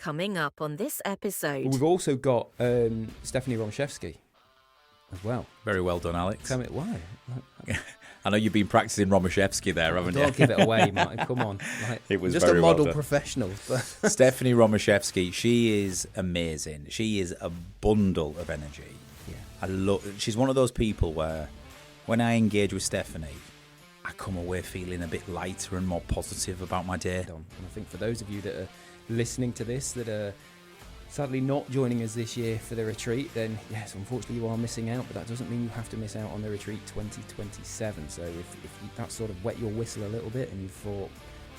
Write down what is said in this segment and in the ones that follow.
Coming up on this episode. But we've also got Stephanie Romashevsky as well. Very well done, Alex. Tell me why. I know you've been practicing Romashevsky there, haven't you? Don't give it away, Martin. Come on. It was just very a model well done. professional. Stephanie Romashevsky, she is amazing. She is a bundle of energy. Yeah. She's one of those people where when I engage with Stephanie, I come away feeling a bit lighter and more positive about my day. And I think for those of you that are listening to this that are sadly not joining us this year for the retreat, then yes, unfortunately you are missing out, but that doesn't mean you have to miss out on the retreat 2027. So if that sort of wet your whistle a little bit and you thought,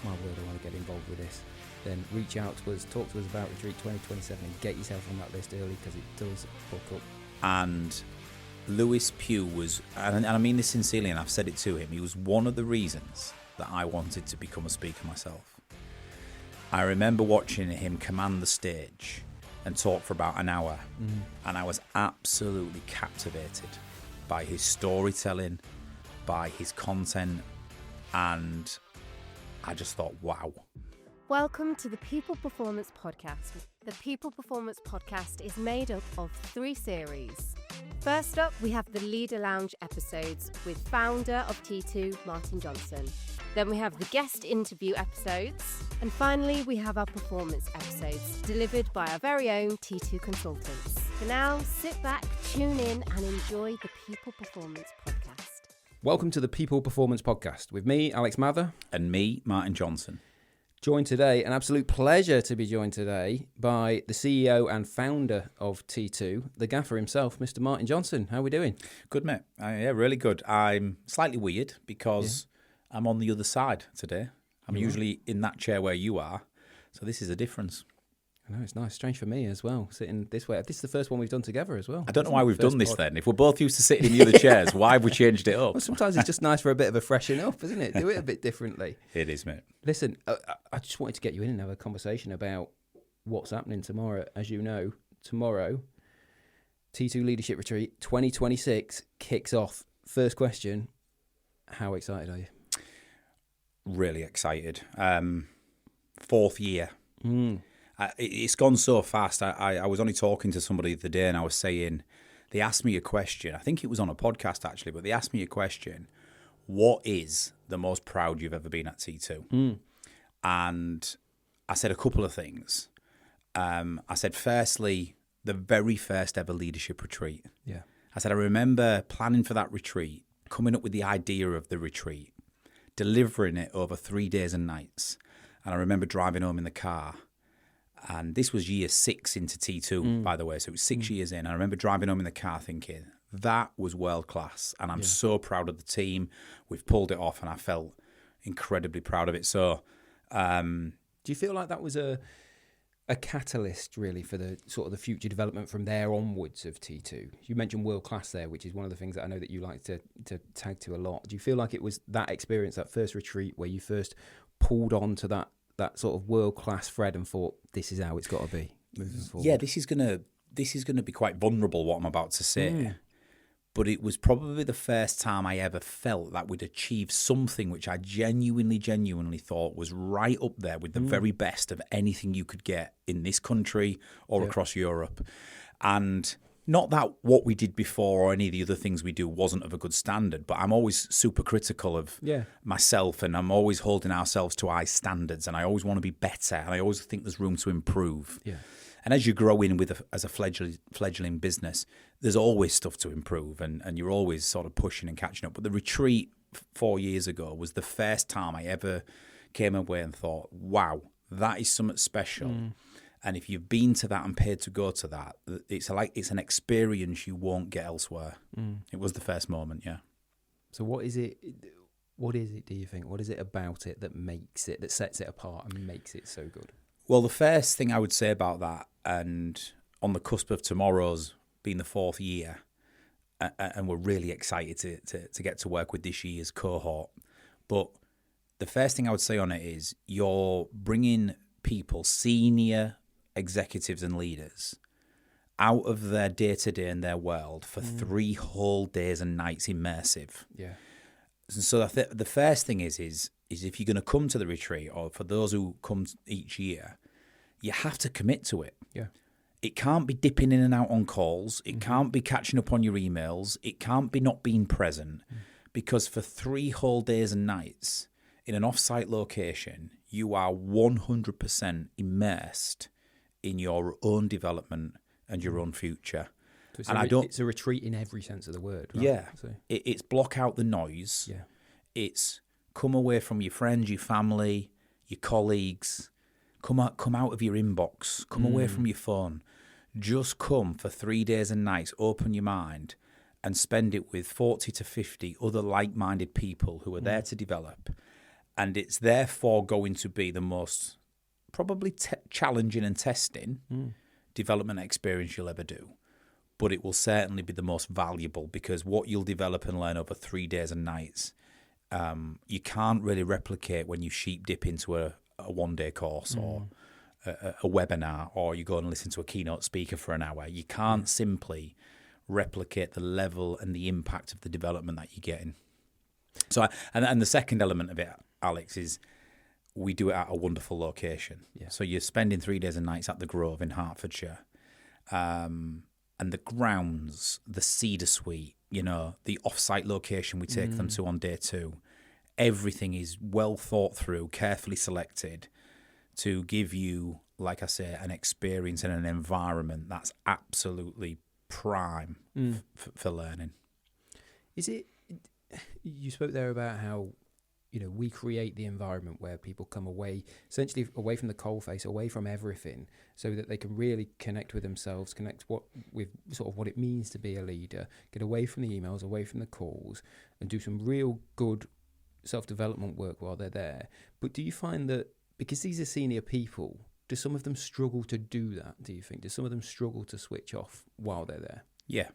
my word, I want to get involved with this, then reach out to us, talk to us about retreat 2027 and get yourself on that list early, because it does book up. And Lewis Pugh was, and I mean this sincerely, and I've said it to him, he was one of the reasons that I wanted to become a speaker myself. I remember watching him command the stage and talk for about an hour, and I was absolutely captivated by his storytelling, by his content, and I just thought, wow. Welcome to the People Performance Podcast. The People Performance Podcast is made up of 3 series. First up, we have the Leader Lounge episodes with founder of T2, Martin Johnson. Then we have the guest interview episodes. And finally, we have our performance episodes delivered by our very own T2 consultants. For now, sit back, tune in and enjoy the People Performance Podcast. Welcome to the People Performance Podcast with me, Alex Mather. And me, Martin Johnson. Joined today, an absolute pleasure to be joined today by the CEO and founder of T2, the gaffer himself, Mr. Martin Johnson. How are we doing? Good, mate. Yeah, really good. I'm slightly weird because I'm on the other side today. I'm usually in that chair where you are, so this is a difference. I know, it's nice. Strange for me as well, sitting this way. This is the first one we've done together as well. I don't know why we've done this then. If we're both used to sitting in the other chairs, why have we changed it up? Well, sometimes it's just nice for a bit of a freshen up, isn't it? Do it a bit differently. It is, mate. Listen, I just wanted to get you in and have a conversation about what's happening tomorrow. As you know, tomorrow, T2 Leadership Retreat 2026 kicks off. First question, how excited are you? Really excited. 4th year. It's gone so fast. I was only talking to somebody the other day and I was saying, they asked me a question. I think it was on a podcast actually, but they asked me a question. What is the most proud you've ever been at T2? And I said a couple of things. I said, firstly, the very first ever leadership retreat. Yeah. I said, I remember planning for that retreat, coming up with the idea of the retreat, delivering it over 3 days and nights. And I remember driving home in the car. And this was year 6 into T2, by the way. So it was 6 years in. I remember driving home in the car thinking, that was world class. And I'm so proud of the team. We've pulled it off and I felt incredibly proud of it. So do you feel like that was a catalyst really for the sort of the future development from there onwards of T2? You mentioned world class there, which is one of the things that I know that you like to tag to a lot. Do you feel like it was that experience, that first retreat where you first pulled on to that sort of world class thread and thought, this is how it's got to be moving forward? Yeah, this is gonna be quite vulnerable, what I'm about to say. But it was probably the first time I ever felt that we'd achieved something which I genuinely thought was right up there with the very best of anything you could get in this country or across Europe. And not that what we did before or any of the other things we do wasn't of a good standard, but I'm always super critical of myself, and I'm always holding ourselves to high standards, and I always want to be better, and I always think there's room to improve. Yeah. And as you grow in as a fledgling business, there's always stuff to improve, and you're always sort of pushing and catching up. But the retreat 4 years ago was the first time I ever came away and thought, wow, that is something special. And if you've been to that and paid to go to that, it's an experience you won't get elsewhere. It was the first moment, yeah. So what is it, do you think? What is it about it that sets it apart and makes it so good? Well, the first thing I would say about that, and on the cusp of tomorrow's being the 4th year, and we're really excited to get to work with this year's cohort, but the first thing I would say on it is you're bringing people, senior executives and leaders, out of their day-to-day and their world for 3 whole days and nights immersive. Yeah. So the first thing is if you're going to come to the retreat, or for those who come each year, you have to commit to it. Yeah. It can't be dipping in and out on calls. It can't be catching up on your emails. It can't be not being present, because for 3 whole days and nights in an off-site location, you are 100% immersed in your own development and your own future. So and it's a retreat in every sense of the word, right? Yeah. So, It's block out the noise. yeah. It's come away from your friends, your family, your colleagues. Come out of your inbox. Come away from your phone. Just come for 3 days and nights. Open your mind and spend it with 40 to 50 other like-minded people who are there to develop. And it's therefore going to be the most probably challenging and testing development experience you'll ever do. But it will certainly be the most valuable, because what you'll develop and learn over 3 days and nights, you can't really replicate when you sheep dip into a one-day course or a webinar, or you go and listen to a keynote speaker for an hour. You can't simply replicate the level and the impact of the development that you're getting. So, and the second element of it, Alex, is we do it at a wonderful location. Yeah. So you're spending 3 days and nights at the Grove in Hertfordshire. And the grounds, the Cedar Suite, the off-site location we take them to on day 2, everything is well thought through, carefully selected to give you, like I say, an experience and an environment that's absolutely prime for learning. Is it? You spoke there about how we create the environment where people come away, essentially away from the coalface, away from everything, so that they can really connect with themselves, connect with sort of what it means to be a leader, get away from the emails, away from the calls, and do some real good self-development work while they're there. But do you find that, because these are senior people, do some of them struggle to do that, do you think? Do some of them struggle to switch off while they're there? Yeah,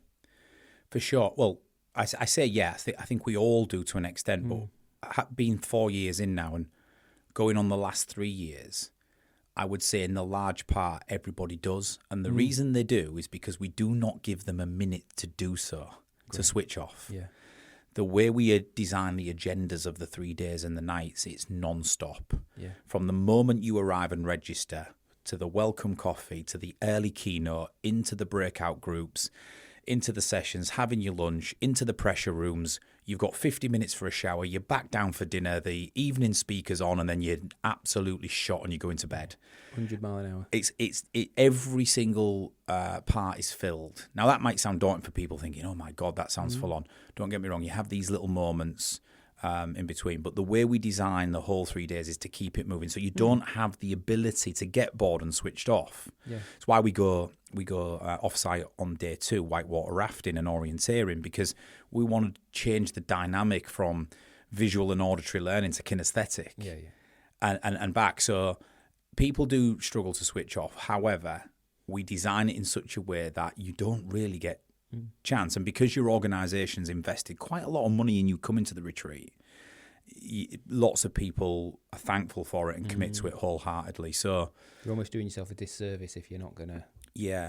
for sure. Well, I say yeah, I think we all do to an extent, but being 4 years in now and going on the last 3 years, I would say in the large part everybody does. And the reason they do is because we do not give them a minute to do so, to switch off. Yeah. The way we design the agendas of the 3 days and the nights, it's non-stop. Yeah. From the moment you arrive and register, to the welcome coffee, to the early keynote, into the breakout groups, into the sessions, having your lunch, into the pressure rooms. You've got 50 minutes for a shower, you're back down for dinner, the evening speaker's on, and then you're absolutely shot and you're going to bed. 100 mile an hour. Every single part is filled. Now, that might sound daunting for people thinking, oh my God, that sounds full on. Don't get me wrong, you have these little moments in between. But the way we design the whole 3 days is to keep it moving. So you don't have the ability to get bored and switched off. Yeah. It's why we go off-site on day 2, whitewater rafting and orienteering, because we want to change the dynamic from visual and auditory learning to kinesthetic. Yeah. And back. So people do struggle to switch off. However, we design it in such a way that you don't really get chance. And because your organisation's invested quite a lot of money in you coming to the retreat, lots of people are thankful for it and commit to it wholeheartedly. So you're almost doing yourself a disservice if you're not going to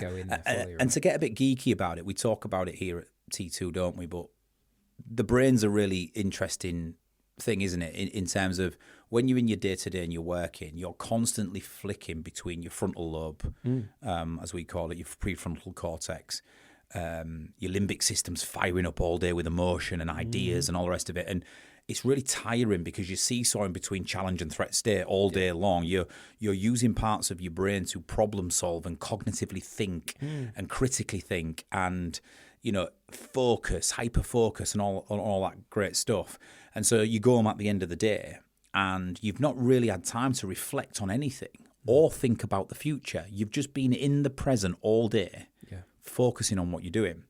go in there fully. And to get a bit geeky about it, we talk about it here at T2, don't we? But the brain's a really interesting thing, isn't it? In terms of when you're in your day-to-day and you're working, you're constantly flicking between your frontal lobe, as we call it, your prefrontal cortex. Your limbic system's firing up all day with emotion and ideas and all the rest of it. And it's really tiring because you're seesawing between challenge and threat state all day long. You're using parts of your brain to problem solve and cognitively think and critically think and, focus, hyper focus and all that great stuff. And so you go home at the end of the day and you've not really had time to reflect on anything or think about the future. You've just been in the present all day, focusing on what you're doing.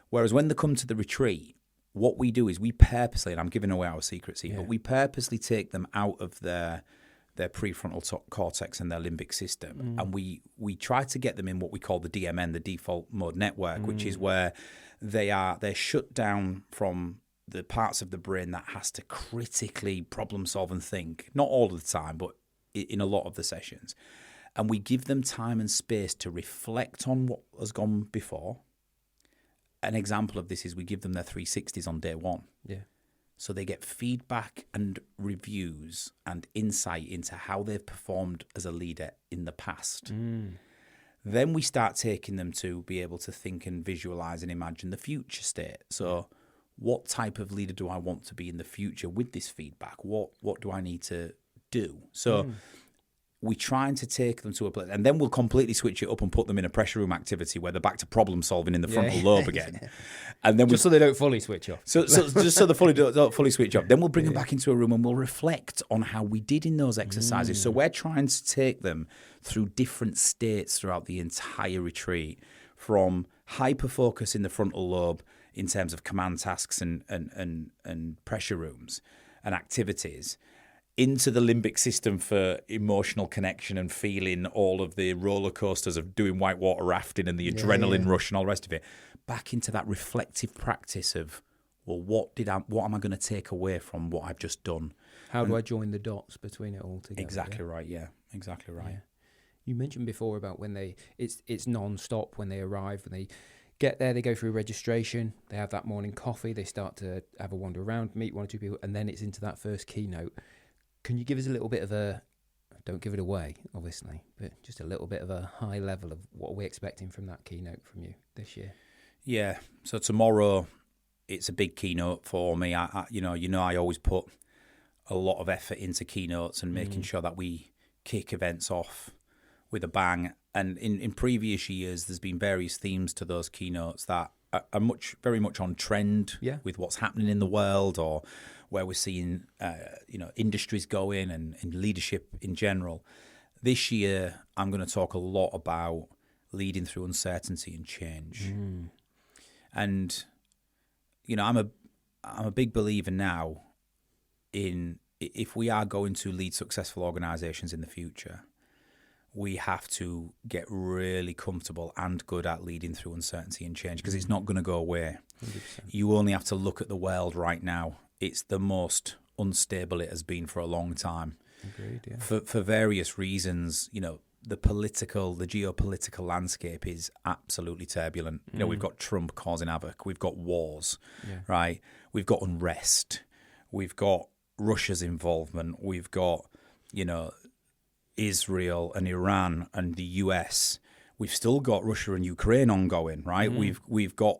Whereas when they come to the retreat, what we do is we purposely, and I'm giving away our secrets here, but we purposely take them out of their prefrontal cortex and their limbic system, and we try to get them in what we call the DMN, the default mode network, which is where they're shut down from the parts of the brain that has to critically problem solve and think. Not all of the time, but in a lot of the sessions. And we give them time and space to reflect on what has gone before. An example of this is we give them their 360s on day 1. Yeah. So they get feedback and reviews and insight into how they've performed as a leader in the past. Then we start taking them to be able to think and visualize and imagine the future state. So what type of leader do I want to be in the future with this feedback? What do I need to do? So we're trying to take them to a place, and then we'll completely switch it up and put them in a pressure room activity where they're back to problem solving in the frontal lobe again. And then just so they don't fully switch off. So just so they don't fully switch off. Then we'll bring them back into a room and we'll reflect on how we did in those exercises. So we're trying to take them through different states throughout the entire retreat, from hyper focus in the frontal lobe in terms of command tasks and pressure rooms and activities, into the limbic system for emotional connection and feeling all of the roller coasters of doing whitewater rafting and the adrenaline rush and all the rest of it, back into that reflective practice of, well, what am I going to take away from what I've just done? How do I join the dots between it all together? Exactly right. Yeah, exactly right. Yeah. You mentioned before about when it's non-stop when they arrive, when they get there, they go through registration, they have that morning coffee, they start to have a wander around, meet one or two people, and then it's into that first keynote. Can you give us a little bit of don't give it away, obviously, but just a little bit of a high level of what we're expecting from that keynote from you this year? Yeah. So tomorrow, it's a big keynote for me. I always put a lot of effort into keynotes and making sure that we kick events off with a bang. And in previous years, there's been various themes to those keynotes that are very much on trend with what's happening in the world, or where we're seeing industries going and leadership in general. This year, I'm going to talk a lot about leading through uncertainty and change. And I'm a big believer now in, if we are going to lead successful organizations in the future, we have to get really comfortable and good at leading through uncertainty and change, because it's not going to go away. 100%. You only have to look at the world right now. It's the most unstable it has been for a long time. Agreed, yeah. For various reasons, the geopolitical landscape is absolutely turbulent. We've got Trump causing havoc. We've got wars, right? We've got unrest. We've got Russia's involvement. We've got, Israel and Iran and the US. We've still got Russia and Ukraine ongoing, right? We've got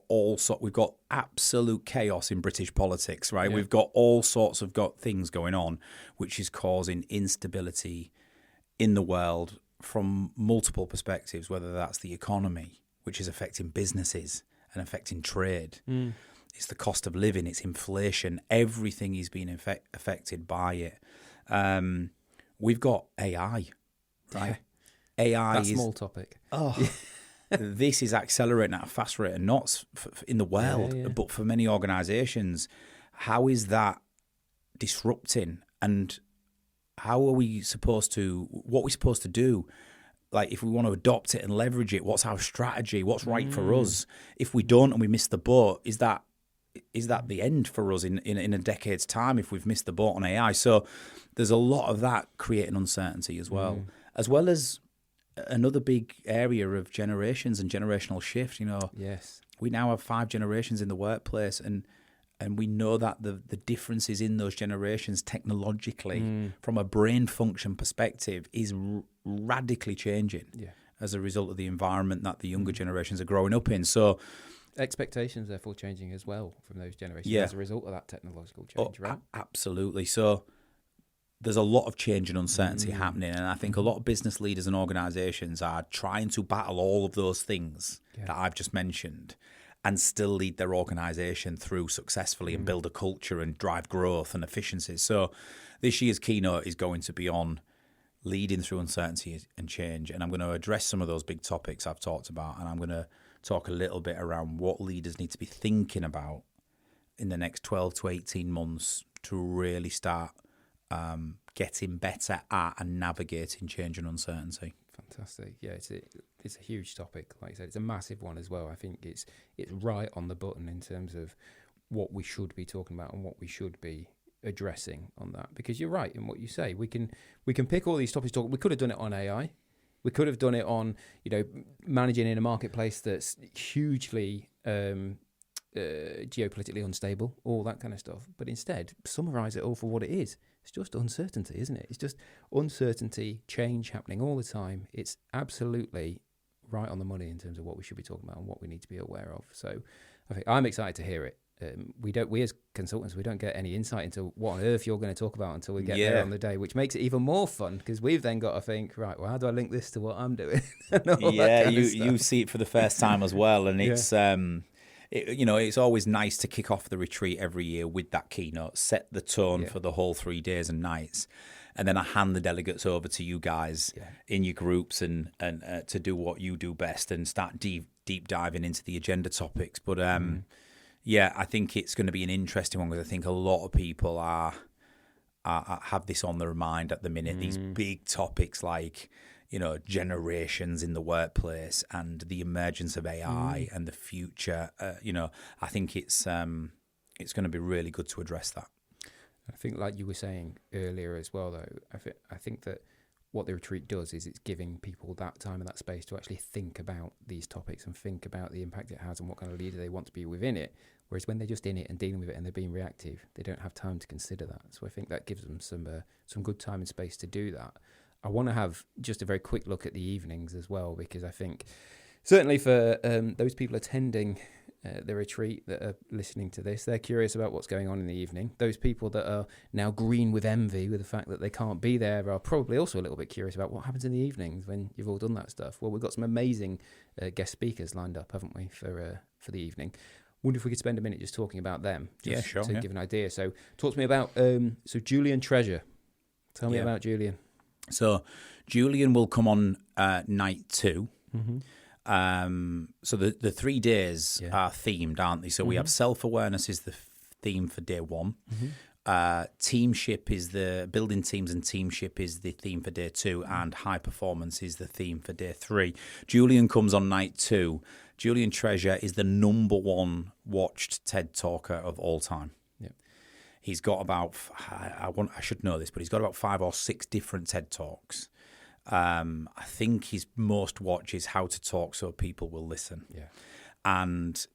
absolute chaos in British politics, right? We've got all sorts of things going on, which is causing instability in the world from multiple perspectives, whether that's the economy, which is affecting businesses and affecting trade. It's the cost of living, it's inflation. Everything is being affected by it. We've got AI, right? AI that is small topic. This is accelerating at a fast rate, and not in the world, but for many organizations. How is that disrupting, and how are we what are we supposed to do? Like, if we want to adopt it and leverage it, what's our strategy? What's right for us? If we don't and we miss the boat, is that the end for us in a decade's time if we've missed the boat on AI? So there's a lot of that creating uncertainty as well as another big area of generations and generational shift. Yes, we now have 5 generations in the workplace, and we know that the differences in those generations technologically from a brain function perspective is radically changing as a result of the environment that the younger generations are growing up in. So expectations therefore changing as well from those generations as a result of that technological change, right? Absolutely. So there's a lot of change and uncertainty happening, and I think a lot of business leaders and organizations are trying to battle all of those things that I've just mentioned and still lead their organization through successfully and build a culture and drive growth and efficiencies. So this year's keynote is going to be on leading through uncertainty and change, and I'm going to address some of those big topics I've talked about, and I'm going to talk a little bit around what leaders need to be thinking about in the next 12 to 18 months to really start getting better at and navigating change and uncertainty. Fantastic. Yeah, it's a huge topic. Like I said, it's a massive one as well. I think it's right on the button in terms of what we should be talking about and what we should be addressing on that. Because you're right in what you say. We can pick all these topics to talk. We could have done it on AI. We could have done it on managing in a marketplace that's hugely geopolitically unstable, all that kind of stuff. But instead, summarise it all for what it is. It's just uncertainty, isn't it? It's just uncertainty, change happening all the time. It's absolutely right on the money in terms of what we should be talking about and what we need to be aware of. So I think I'm excited to hear it. We as consultants, we don't get any insight into what on earth you're going to talk about until we get there on the day, which makes it even more fun because we've then got to think, right, well, how do I link this to what I'm doing? You see it for the first time as well, and it's it's always nice to kick off the retreat every year with that keynote, set the tone for the whole 3 days and nights, and then I hand the delegates over to you guys in your groups and to do what you do best and start deep diving into the agenda topics. But I think it's going to be an interesting one because I think a lot of people have this on their mind at the minute. These big topics like, generations in the workplace and the emergence of AI and the future. I think it's going to be really good to address that. I think, like you were saying earlier as well, though, I think that what the retreat does is it's giving people that time and that space to actually think about these topics and think about the impact it has and what kind of leader they want to be within it. Whereas when they're just in it and dealing with it and they're being reactive, they don't have time to consider that. So I think that gives them some good time and space to do that. I want to have just a very quick look at the evenings as well, because I think certainly for those people attending the retreat that are listening to this, they're curious about what's going on in the evening. Those people that are now green with envy with the fact that they can't be there are probably also a little bit curious about what happens in the evenings when you've all done that stuff. Well, we've got some amazing guest speakers lined up, haven't we, for the evening. Wonder if we could spend a minute just talking about them, just to give an idea. So talk to me about Julian Treasure. Tell me about Julian. So Julian will come on night 2. So the 3 days are themed, aren't they? So we have self-awareness is the theme for day 1. Teamship is the building teams, and teamship is the theme for day 2, and high performance is the theme for day 3. Julian comes on night 2. Julian Treasure is the #1 watched TED talker of all time. He's got about, I should know this, but he's got about 5 or 6 different TED Talks. I think his most watch is How to Talk So People Will Listen. And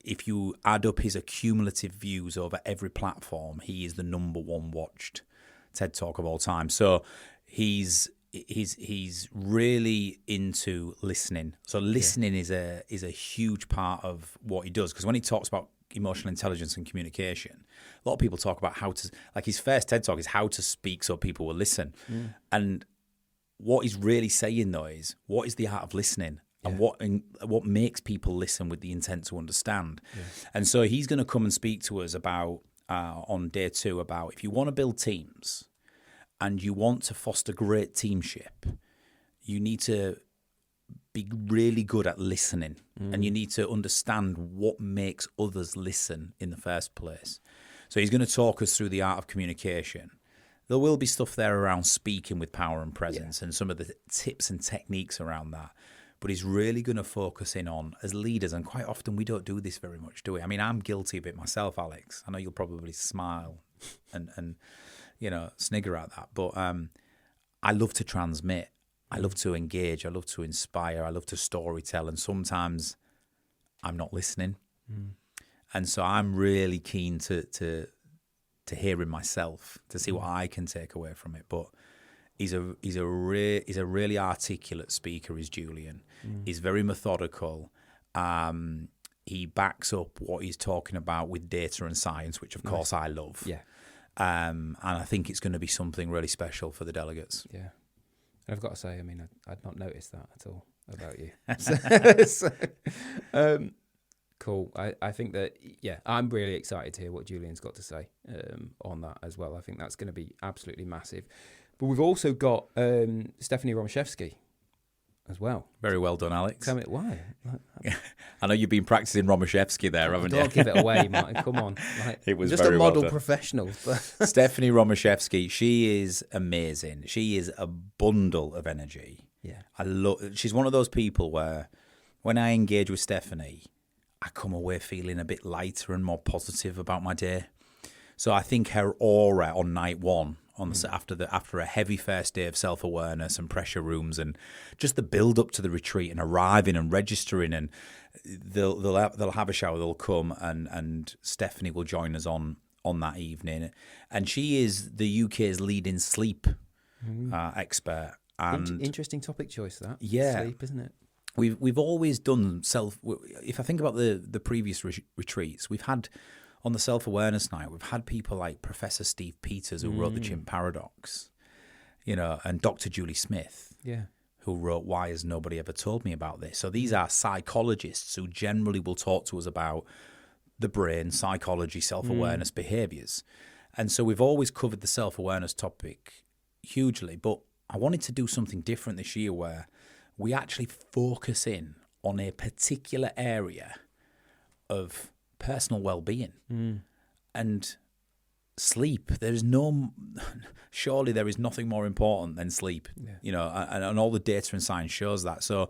if you add up his accumulative views over every platform, he is the #1 watched TED Talk of all time. So he's really into listening. So listening is a huge part of what he does, because when he talks about emotional intelligence and communication, a lot of people talk about how to, like his first TED Talk is how to speak so people will listen. And what he's really saying though is, what is the art of listening? And what makes people listen with the intent to understand? And so he's going to come and speak to us about on day 2 about, if you want to build teams and you want to foster great teamship, you need to be really good at listening, and you need to understand what makes others listen in the first place. So he's going to talk us through the art of communication. There will be stuff there around speaking with power and presence and some of the tips and techniques around that. But he's really going to focus in on, as leaders, and quite often we don't do this very much, do we? I mean, I'm guilty of it myself, Alex. I know you'll probably smile and snigger at that. But I love to transmit. I love to engage. I love to inspire. I love to storytell. And sometimes I'm not listening. And so I'm really keen to hear him myself, to see what I can take away from it. But he's a really articulate speaker, is Julian. He's very methodical. He backs up what he's talking about with data and science, which of course I love. And I think it's going to be something really special for the delegates. And I've got to say, I mean, I'd not noticed that at all about you. Cool. I think that, I'm really excited to hear what Julian's got to say on that as well. I think that's going to be absolutely massive. But we've also got Stephanie Romashevsky as well. Very well done, Alex. Tell me why. I know you've been practicing Romashevsky there, haven't you? Don't give it away, Martin. Come on. It was just very a model well done. Professional. Stephanie Romashevsky, she is amazing. She is a bundle of energy. She's one of those people where when I engage with Stephanie, I come away feeling a bit lighter and more positive about my day. So I think her aura on night 1, after a heavy first day of self-awareness and pressure rooms, and just the build up to the retreat and arriving and registering and they'll have a shower. They'll come, and Stephanie will join us on that evening, and she is the UK's leading sleep expert. And interesting topic choice, that. Yeah. Sleep, isn't it? We've always done if I think about the previous retreats, we've had on the self-awareness night, we've had people like Professor Steve Peters, who wrote The Chimp Paradox, and Dr. Julie Smith, who wrote Why Has Nobody Ever Told Me About This? So these are psychologists who generally will talk to us about the brain, psychology, self-awareness, behaviors. And so we've always covered the self-awareness topic hugely, but I wanted to do something different this year where we actually focus in on a particular area of personal well-being. And sleep, surely there is nothing more important than sleep, and all the data and science shows that. So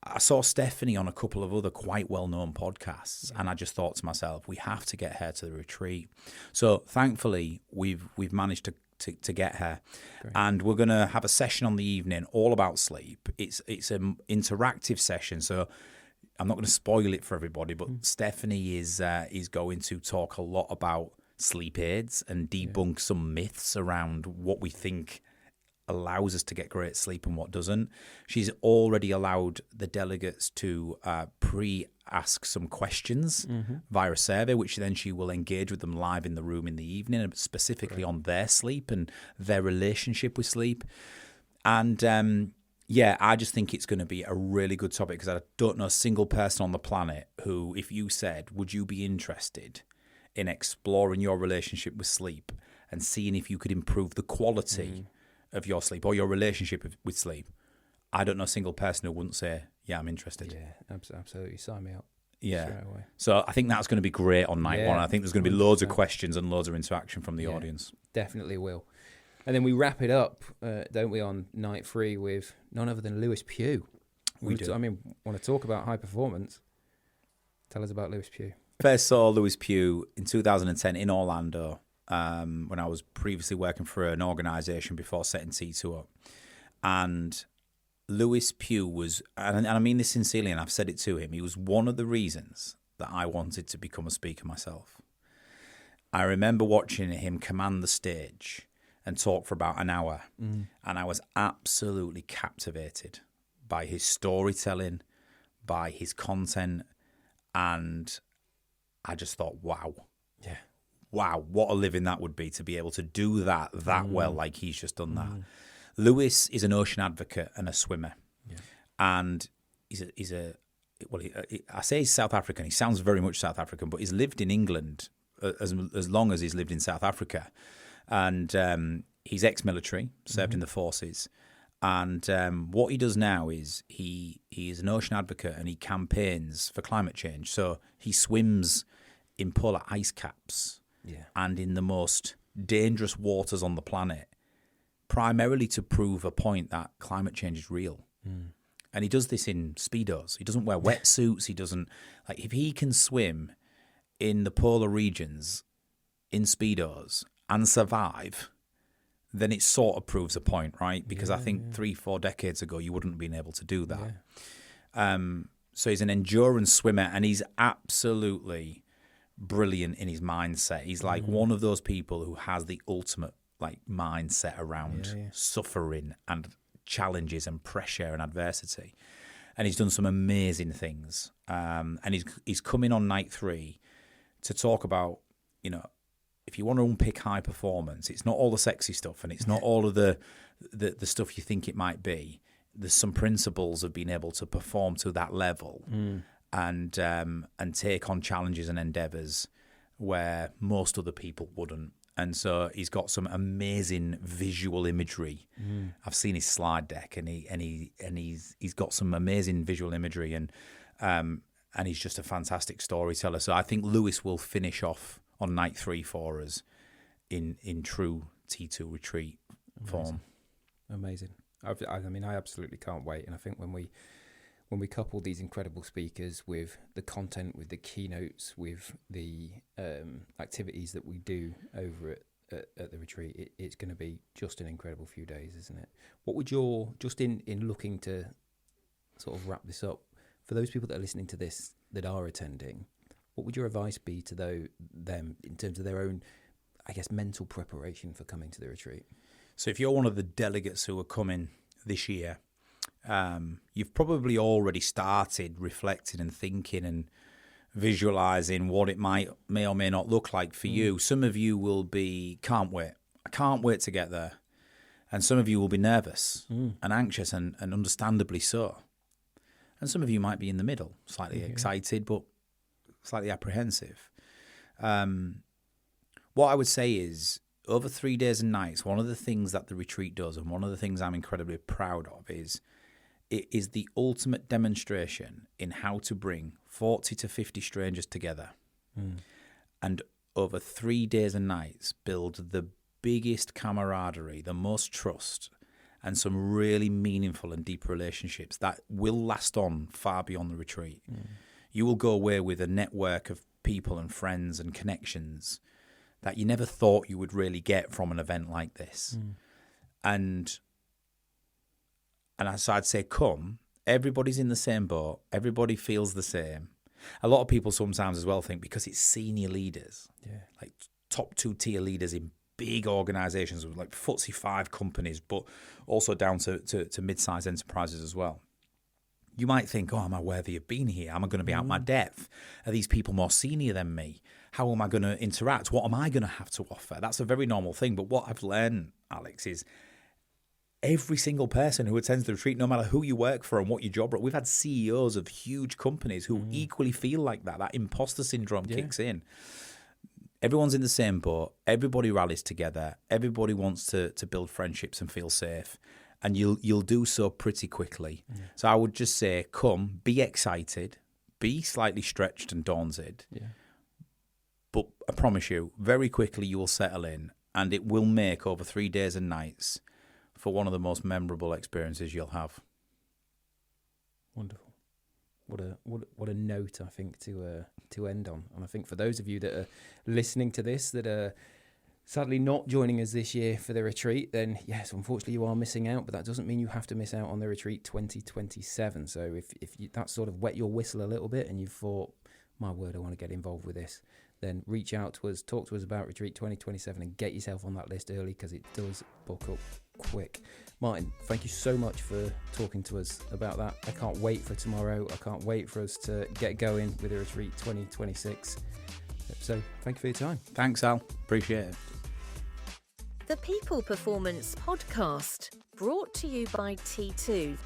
I saw Stephanie on a couple of other quite well-known podcasts, and I just thought to myself, we have to get her to the retreat. So thankfully, we've managed to get her. Great. And we're going to have a session on the evening all about sleep. It's an interactive session, so I'm not going to spoil it for everybody, but Stephanie is going to talk a lot about sleep aids and debunk some myths around what we think allows us to get great sleep and what doesn't. She's already allowed the delegates to pre-ask some questions via a survey, which then she will engage with them live in the room in the evening, specifically on their sleep and their relationship with sleep. And I just think it's going to be a really good topic, because I don't know a single person on the planet who, if you said, would you be interested in exploring your relationship with sleep and seeing if you could improve the quality of your sleep or your relationship with sleep, I don't know a single person who wouldn't say, yeah, I'm interested. Yeah, absolutely. Sign me up. Yeah. Straight away. So I think that's going to be great on night one. I think there's going to be loads of questions and loads of interaction from the audience. Definitely will. And then we wrap it up, don't we, on night 3 with none other than Lewis Pugh. We do. Want to talk about high performance? Tell us about Lewis Pugh. First saw Lewis Pugh in 2010 in Orlando, when I was previously working for an organisation before setting T2 up. And Lewis Pugh was, and I mean this sincerely, and I've said it to him, he was one of the reasons that I wanted to become a speaker myself. I remember watching him command the stage and talk for about an hour, and I was absolutely captivated by his storytelling, by his content, and I just thought, wow. Yeah. Wow, what a living that would be, to be able to do that well, like he's just done that. Lewis is an ocean advocate and a swimmer. Yeah. And I say he's South African. He sounds very much South African, but he's lived in England as long as he's lived in South Africa. And he's ex-military, served in the forces. And what he does now is he is an ocean advocate, and he campaigns for climate change. So he swims in polar ice caps and in the most dangerous waters on the planet, primarily to prove a point that climate change is real. And he does this in Speedos. He doesn't wear wetsuits. He doesn't, if he can swim in the polar regions in Speedos and survive, then it sort of proves a point, right? Because I think 3-4 decades ago, you wouldn't have been able to do that. So he's an endurance swimmer, and he's absolutely brilliant in his mindset. He's like one of those people who has the ultimate mindset around suffering and challenges and pressure and adversity. And he's done some amazing things. And he's coming on night 3 to talk about, if you want to unpick high performance, it's not all the sexy stuff, and it's not all of the stuff you think it might be. There's some principles of being able to perform to that level and take on challenges and endeavours where most other people wouldn't. And so he's got some amazing visual imagery. I've seen his slide deck, and he's got some amazing visual imagery, and he's just a fantastic storyteller. So I think Lewis will finish off on night 3 for us in true T2 retreat form. Amazing. I absolutely can't wait. And I think when we couple these incredible speakers with the content, with the keynotes, with the activities that we do over at the retreat, it's going to be just an incredible few days, isn't it? What would just in looking to sort of wrap this up, for those people that are listening to this that are attending, what would your advice be to them in terms of their own, I guess, mental preparation for coming to the retreat? So if you're one of the delegates who are coming this year, you've probably already started reflecting and thinking and visualizing what it may or may not look like for you. Some of you will be, I can't wait to get there. And some of you will be nervous and anxious and understandably so. And some of you might be in the middle, slightly excited, but slightly apprehensive. What I would say is, over 3 days and nights, one of the things that the retreat does, and one of the things I'm incredibly proud of, is it is the ultimate demonstration in how to bring 40 to 50 strangers together and over 3 days and nights build the biggest camaraderie, the most trust, and some really meaningful and deep relationships that will last on far beyond the retreat. You will go away with a network of people and friends and connections that you never thought you would really get from an event like this. And so I'd say, come, everybody's in the same boat, everybody feels the same. A lot of people sometimes as well think because it's senior leaders, like top 2-tier leaders in big organizations like FTSE 5 companies, but also down to mid-sized enterprises as well. You might think, oh, am I worthy of being here? Am I going to be out my depth? Are these people more senior than me? How am I going to interact? What am I going to have to offer? That's a very normal thing. But what I've learned, Alex, is every single person who attends the retreat, no matter who you work for and what your job is, we've had CEOs of huge companies who equally feel like that. That imposter syndrome kicks in. Everyone's in the same boat. Everybody rallies together. Everybody wants to build friendships and feel safe. And you'll do so pretty quickly. So I would just say, come, be excited, be slightly stretched and daunted. But I promise you, very quickly you will settle in, and it will make over 3 days and nights for one of the most memorable experiences you'll have. Wonderful. What a note, I think, to end on. And I think for those of you that are listening to this that are sadly not joining us this year for the retreat, then yes, unfortunately you are missing out, but that doesn't mean you have to miss out on the retreat 2027. So if you, that sort of wet your whistle a little bit and you thought, my word, I want to get involved with this, then reach out to us, talk to us about retreat 2027 and get yourself on that list early because it does book up quick. Martin, thank you so much for talking to us about that. I can't wait for tomorrow. I can't wait for us to get going with the retreat 2026. So thank you for your time. Thanks, Al. Appreciate it. The People Performance Podcast, brought to you by T2.